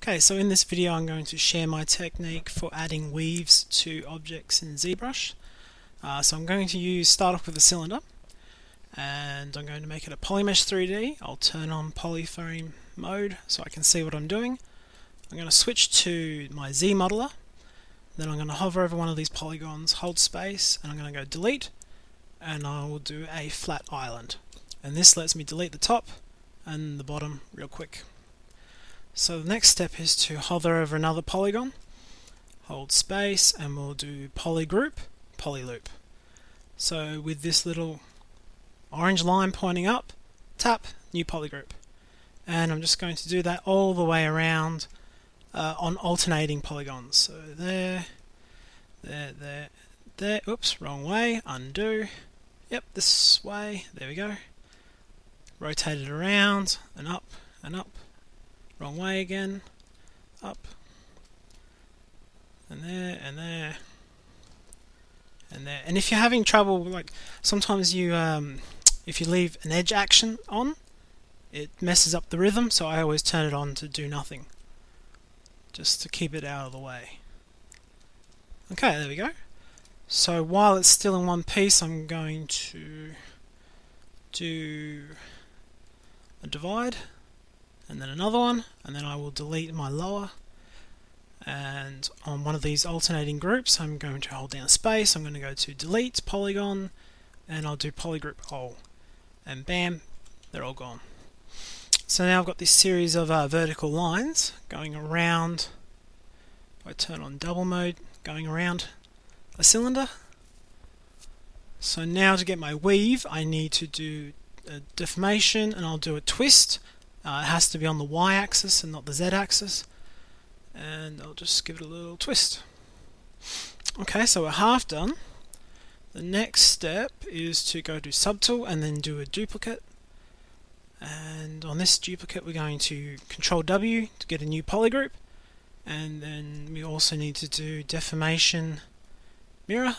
Okay, so in this video I'm going to share my technique for adding weaves to objects in Zbrush. So I'm going to start off with a cylinder, and I'm going to make it a polymesh 3D. I'll turn on polyframe mode so I can see what I'm doing. I'm going to switch to my Z modeler, then I'm going to hover over one of these polygons, hold space, and I'm going to go delete, and I will do a flat island. And this lets me delete the top and the bottom real quick. So the next step is to hover over another polygon, hold space, and we'll do polygroup, polyloop. So with this little orange line pointing up, tap new polygroup. And I'm just going to do that all the way around on alternating polygons. So there, oops, wrong way, undo. Yep, this way, there we go. Rotate it around and up and up. Wrong way again, up, and there, and there, and there. And if you're having trouble, like sometimes you, if you leave an edge action on, it messes up the rhythm, so I always turn it on to do nothing, just to keep it out of the way. Okay, there we go. So while it's still in one piece, I'm going to do a divide, and then another one, and then I will delete my lower. And on one of these alternating groups, I'm going to hold down space, I'm going to go to delete polygon, and I'll do polygroup all, and bam, they're all gone. So now I've got this series of vertical lines going around. If I turn on double mode, going around a cylinder. So now to get my weave, I need to do a deformation, and I'll do a twist. It has to be on the y-axis and not the z-axis, and I'll just give it a little twist. Okay, so we're half done. The next step is to go to subtool and then do a duplicate, and on this duplicate we're going to Control W to get a new polygroup, and then we also need to do deformation mirror.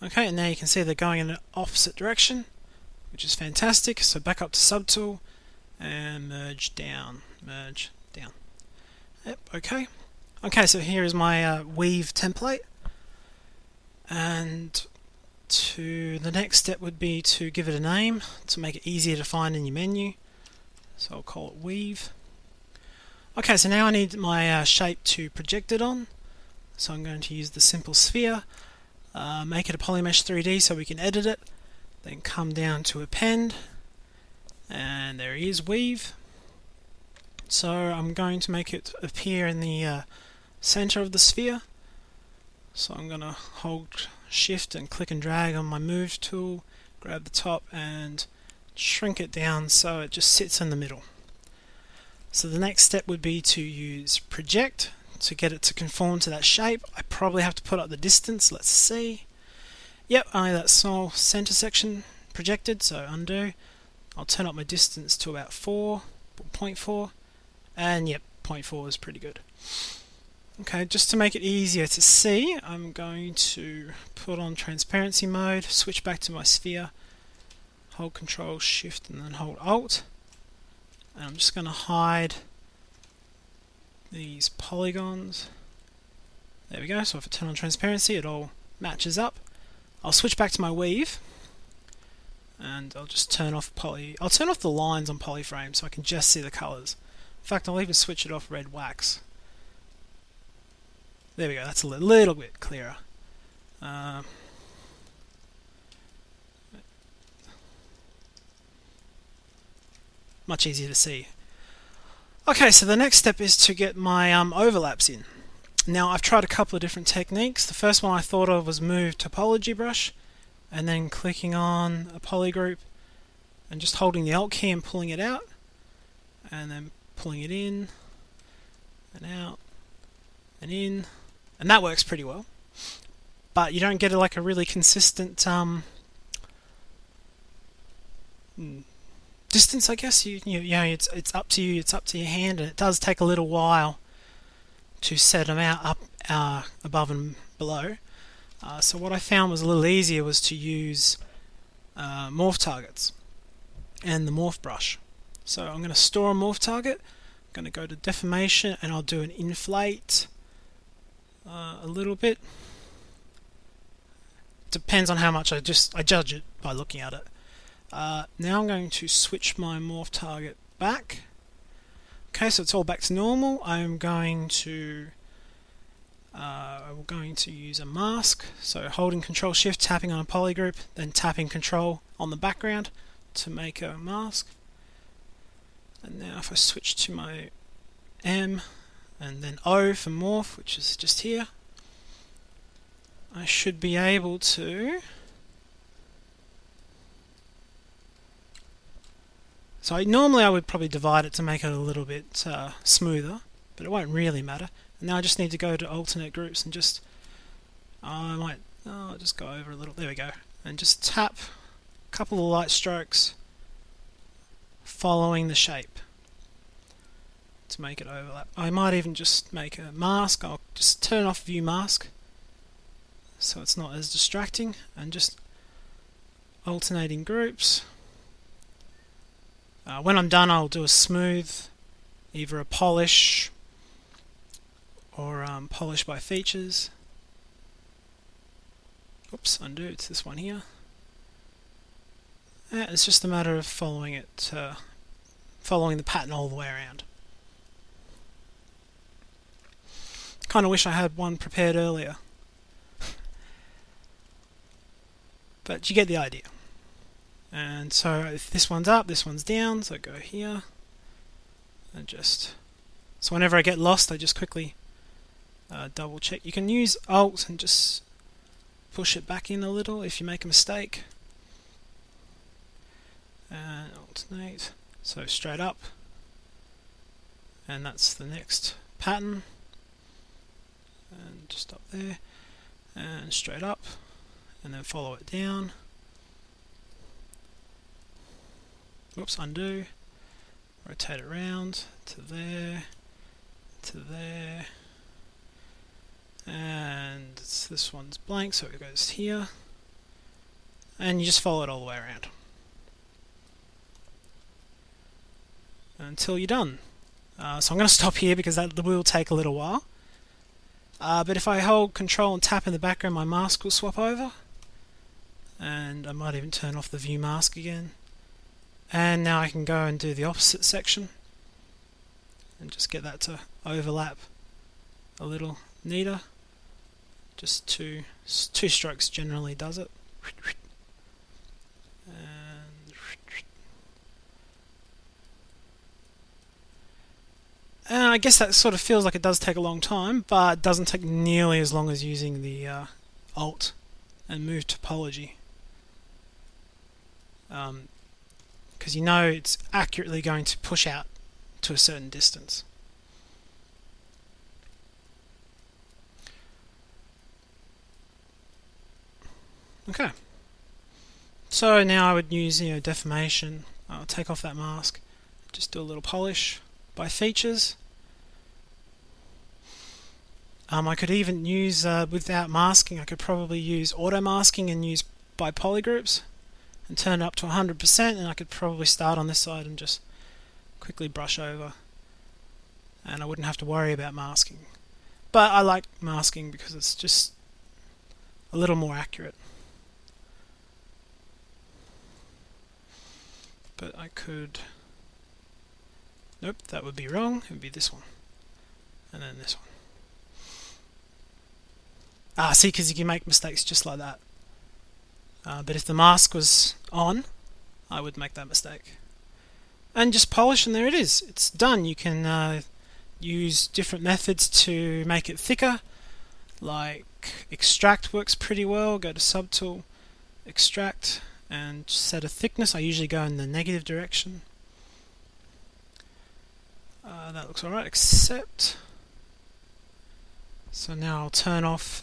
Okay, and now you can see they're going in the opposite direction, which is fantastic. So back up to subtool and merge down. Yep, okay. Okay, so here is my weave template, and the next step would be to give it a name to make it easier to find in your menu. So I'll call it weave. Okay, so now I need my shape to project it on. So I'm going to use the simple sphere, make it a polymesh 3D so we can edit it, then come down to append, and there is weave. So I'm going to make it appear in the center of the sphere. So I'm going to hold shift and click and drag on my move tool, grab the top and shrink it down so it just sits in the middle. So the next step would be to use project to get it to conform to that shape. I probably have to put up the distance. Let's see. Yep, only that small center section projected, so undo. I'll turn up my distance to about 0.4, and yep, 0.4 is pretty good. Okay, just to make it easier to see, I'm going to put on transparency mode, switch back to my sphere, hold Control Shift and then hold Alt, and I'm just going to hide these polygons. There we go. So if I turn on transparency, it all matches up. I'll switch back to my weave, and I'll just turn off I'll turn off the lines on polyframe so I can just see the colors. In fact, I'll even switch it off red wax. There we go, that's a little bit clearer. Much easier to see. Okay, so the next step is to get my overlaps in. Now I've tried a couple of different techniques. The first one I thought of was move topology brush, and then clicking on a polygroup and just holding the Alt key and pulling it out, and then pulling it in and out and in, and that works pretty well. But you don't get like a really consistent distance, I guess. You know, it's up to you. It's up to your hand, and it does take a little while to set them out up above and below. So what I found was a little easier was to use morph targets and the morph brush. So I'm going to store a morph target, going to go to Deformation and I'll do an inflate a little bit. Depends on how much I judge it by looking at it. Now I'm going to switch my morph target back. Okay, so it's all back to normal. I'm going to use a mask. So holding Control Shift, tapping on a polygroup, then tapping Control on the background to make a mask. And now if I switch to my M and then O for morph, which is just here, I should be able to. So normally I would probably divide it to make it a little bit smoother, but it won't really matter. And now I just need to go to alternate groups and just I'll just go over a little. There we go, and just tap a couple of light strokes following the shape to make it overlap. I might even just make a mask. I'll just turn off view mask so it's not as distracting, and just alternating groups. When I'm done, I'll do a smooth, either a polish or polish by features. Oops, undo, it's this one here. It's just a matter of following it, following the pattern all the way around. Kind of wish I had one prepared earlier. But you get the idea. And so if this one's up, this one's down, so I go here and so whenever I get lost, I just quickly double check. You can use Alt and just push it back in a little if you make a mistake. And alternate, so straight up, and that's the next pattern, and just up there, and straight up, and then follow it down. Whoops, undo, rotate it around to there, and this one's blank, so it goes here, and you just follow it all the way around until you're done. So I'm going to stop here because that will take a little while. But if I hold Control and tap in the background, my mask will swap over, and I might even turn off the view mask again. And now I can go and do the opposite section and just get that to overlap a little neater. Just two strokes generally does it. And I guess that sort of feels like it does take a long time, but it doesn't take nearly as long as using the Alt and move topology. Because you know it's accurately going to push out to a certain distance. Okay. So now I would use deformation. I'll take off that mask, just do a little polish by features. I could even use without masking. I could probably use auto masking and use by polygroups and turn it up to 100%, and I could probably start on this side and just quickly brush over, and I wouldn't have to worry about masking. But I like masking because it's just a little more accurate. But I could... Nope, that would be wrong. It would be this one. And then this one. See, because you can make mistakes just like that. But if the mask was on, I would make that mistake. And just polish, and there it is. It's done. You can use different methods to make it thicker. Like extract works pretty well. Go to Subtool, extract, and set a thickness. I usually go in the negative direction. That looks alright, accept. So now I'll turn off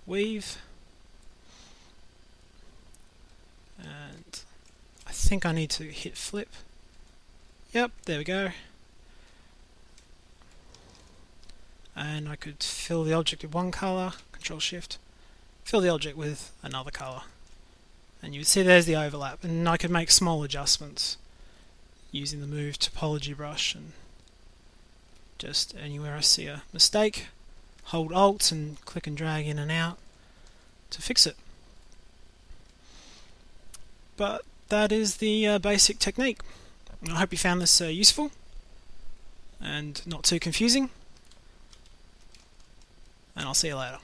weave. And I think I need to hit flip. Yep, there we go. And I could fill the object with one colour, Control Shift, fill the object with another colour. And you would see there's the overlap, and I could make small adjustments using the move topology brush and Just anywhere I see a mistake, hold Alt and click and drag in and out to fix it. But that is the basic technique. I hope you found this useful and not too confusing, and I'll see you later.